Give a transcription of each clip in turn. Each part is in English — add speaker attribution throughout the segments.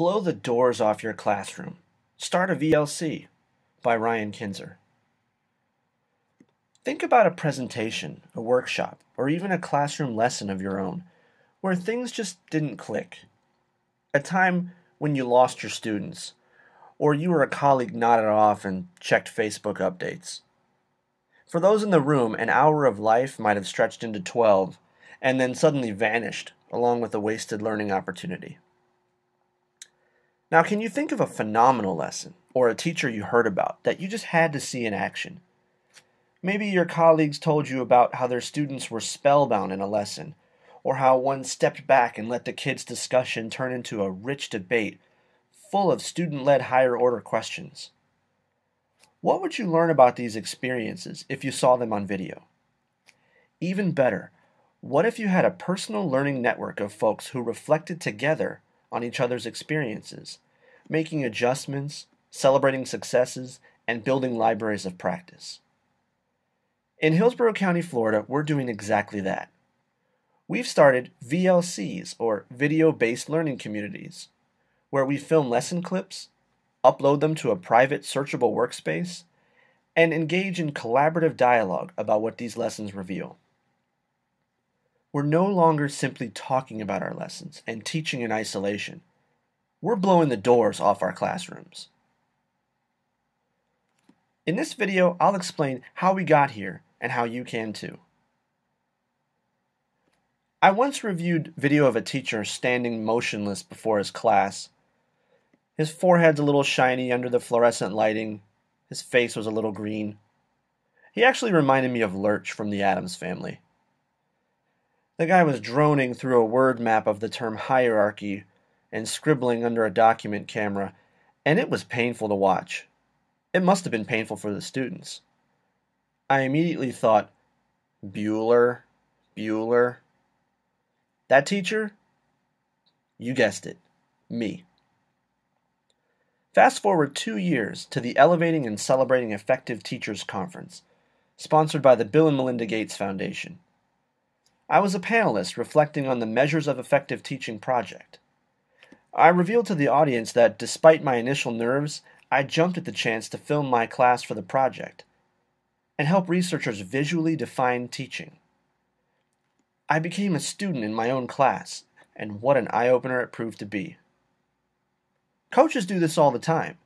Speaker 1: Blow the doors off your classroom. Start a VLC by Ryan Kinser. Think about a presentation, a workshop, or even a classroom lesson of your own where things just didn't click. A time when you lost your students, or you or a colleague nodded off and checked Facebook updates. For those in the room, an hour of life might have stretched into 12 and then suddenly vanished along with a wasted learning opportunity. Now, can you think of a phenomenal lesson or a teacher you heard about that you just had to see in action? Maybe your colleagues told you about how their students were spellbound in a lesson, or how one stepped back and let the kids' discussion turn into a rich debate full of student-led higher-order questions. What would you learn about these experiences if you saw them on video? Even better, what if you had a personal learning network of folks who reflected together on each other's experiences, making adjustments, celebrating successes, and building libraries of practice? In Hillsborough County, Florida, we're doing exactly that. We've started VLCs, or video-based learning communities, where we film lesson clips, upload them to a private searchable workspace, and engage in collaborative dialogue about what these lessons reveal. We're no longer simply talking about our lessons and teaching in isolation. We're blowing the doors off our classrooms. In this video, I'll explain how we got here and how you can too. I once reviewed video of a teacher standing motionless before his class. His forehead's a little shiny under the fluorescent lighting. His face was a little green. He actually reminded me of Lurch from the Addams Family. The guy was droning through a word map of the term hierarchy and scribbling under a document camera, and it was painful to watch. It must have been painful for the students. I immediately thought, Bueller. That teacher? You guessed it, me. Fast forward 2 years to the Elevating and Celebrating Effective Teachers Conference, sponsored by the Bill and Melinda Gates Foundation. I was a panelist reflecting on the Measures of Effective Teaching project. I revealed to the audience that despite my initial nerves, I jumped at the chance to film my class for the project and help researchers visually define teaching. I became a student in my own class, and what an eye-opener it proved to be. Coaches do this all the time.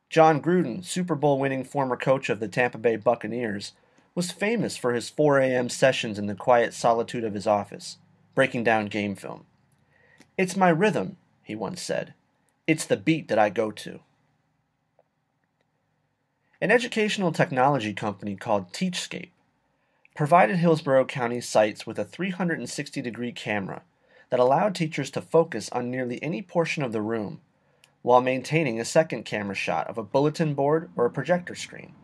Speaker 1: John Gruden, Super Bowl winning former coach of the Tampa Bay Buccaneers, was famous for his 4 a.m. sessions in the quiet solitude of his office, breaking down game film. "It's my rhythm," he once said. "It's the beat that I go to." An educational technology company called Teachscape provided Hillsborough County sites with a 360-degree camera that allowed teachers to focus on nearly any portion of the room while maintaining a second camera shot of a bulletin board or a projector screen.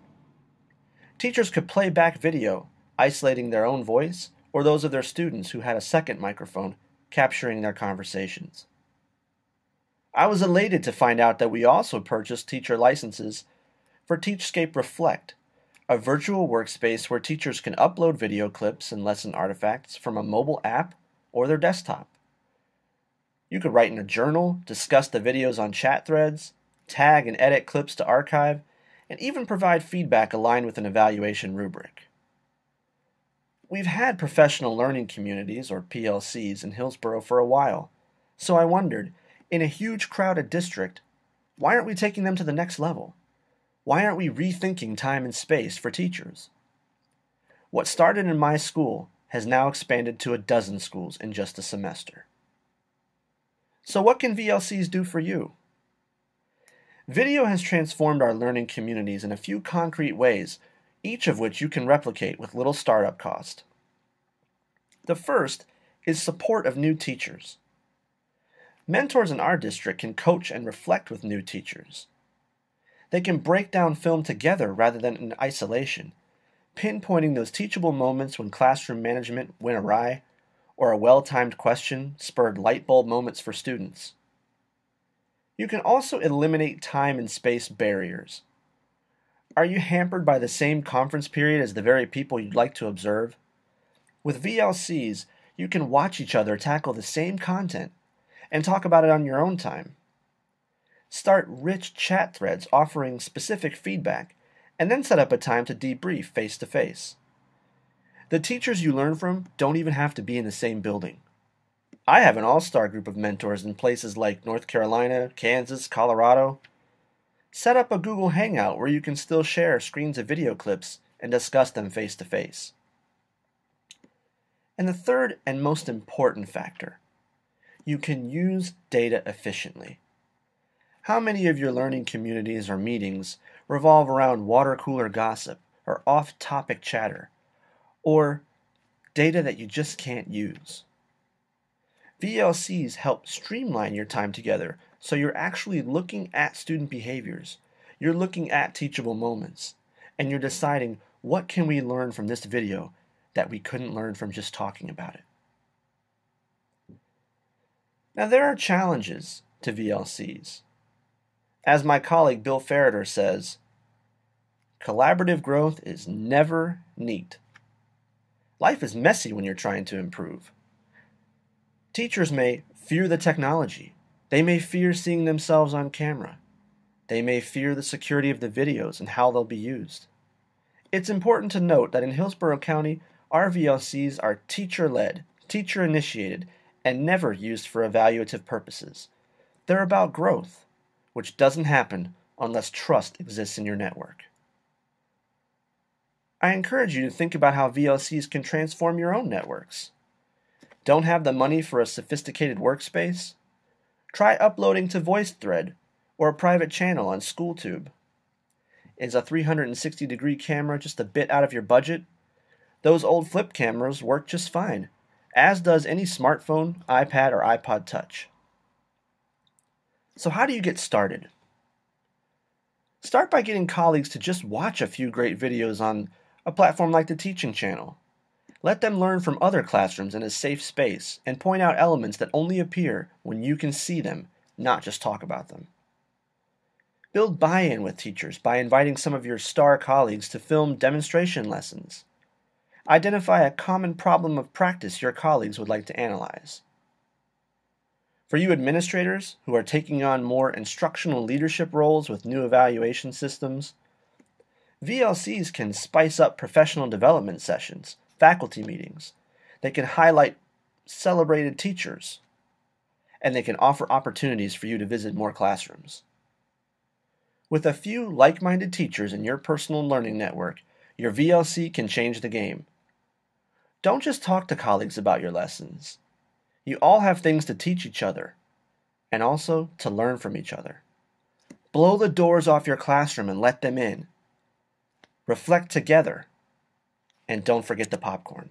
Speaker 1: Teachers could play back video, isolating their own voice or those of their students who had a second microphone capturing their conversations. I was elated to find out that we also purchased teacher licenses for Teachscape Reflect, a virtual workspace where teachers can upload video clips and lesson artifacts from a mobile app or their desktop. You could write in a journal, discuss the videos on chat threads, tag and edit clips to archive, and even provide feedback aligned with an evaluation rubric. We've had professional learning communities, or PLCs, in Hillsborough for a while, so I wondered, in a huge crowded district, why aren't we taking them to the next level? Why aren't we rethinking time and space for teachers? What started in my school has now expanded to 12 schools in just a semester. So what can VLCs do for you? Video has transformed our learning communities in a few concrete ways, each of which you can replicate with little startup cost. The first is support of new teachers. Mentors in our district can coach and reflect with new teachers. They can break down film together rather than in isolation, pinpointing those teachable moments when classroom management went awry or a well-timed question spurred light bulb moments for students. You can also eliminate time and space barriers. Are you hampered by the same conference period as the very people you'd like to observe? With VLCs, you can watch each other tackle the same content and talk about it on your own time. Start rich chat threads offering specific feedback, and then set up a time to debrief face-to-face. The teachers you learn from don't even have to be in the same building. I have an all-star group of mentors in places like North Carolina, Kansas, Colorado. Set up a Google Hangout where you can still share screens of video clips and discuss them face-to-face. And the third and most important factor, you can use data efficiently. How many of your learning communities or meetings revolve around water cooler gossip or off-topic chatter, or data that you just can't use? VLCs help streamline your time together so you're actually looking at student behaviors, you're looking at teachable moments, and you're deciding what can we learn from this video that we couldn't learn from just talking about it. Now there are challenges to VLCs. As my colleague Bill Ferreter says, collaborative growth is never neat. Life is messy when you're trying to improve. Teachers may fear the technology. They may fear seeing themselves on camera. They may fear the security of the videos and how they'll be used. It's important to note that in Hillsborough County, our VLCs are teacher-led, teacher-initiated, and never used for evaluative purposes. They're about growth, which doesn't happen unless trust exists in your network. I encourage you to think about how VLCs can transform your own networks. Don't have the money for a sophisticated workspace? Try uploading to VoiceThread or a private channel on SchoolTube. Is a 360-degree camera just a bit out of your budget? Those old flip cameras work just fine, as does any smartphone, iPad, or iPod Touch. So how do you get started? Start by getting colleagues to just watch a few great videos on a platform like the Teaching Channel. Let them learn from other classrooms in a safe space and point out elements that only appear when you can see them, not just talk about them. Build buy-in with teachers by inviting some of your star colleagues to film demonstration lessons. Identify a common problem of practice your colleagues would like to analyze. For you administrators who are taking on more instructional leadership roles with new evaluation systems, VLCs can spice up professional development sessions, faculty meetings. They can highlight celebrated teachers, and they can offer opportunities for you to visit more classrooms. With a few like-minded teachers in your personal learning network, your VLC can change the game. Don't just talk to colleagues about your lessons. You all have things to teach each other, and also to learn from each other. Blow the doors off your classroom and let them in. Reflect together, and don't forget the popcorn.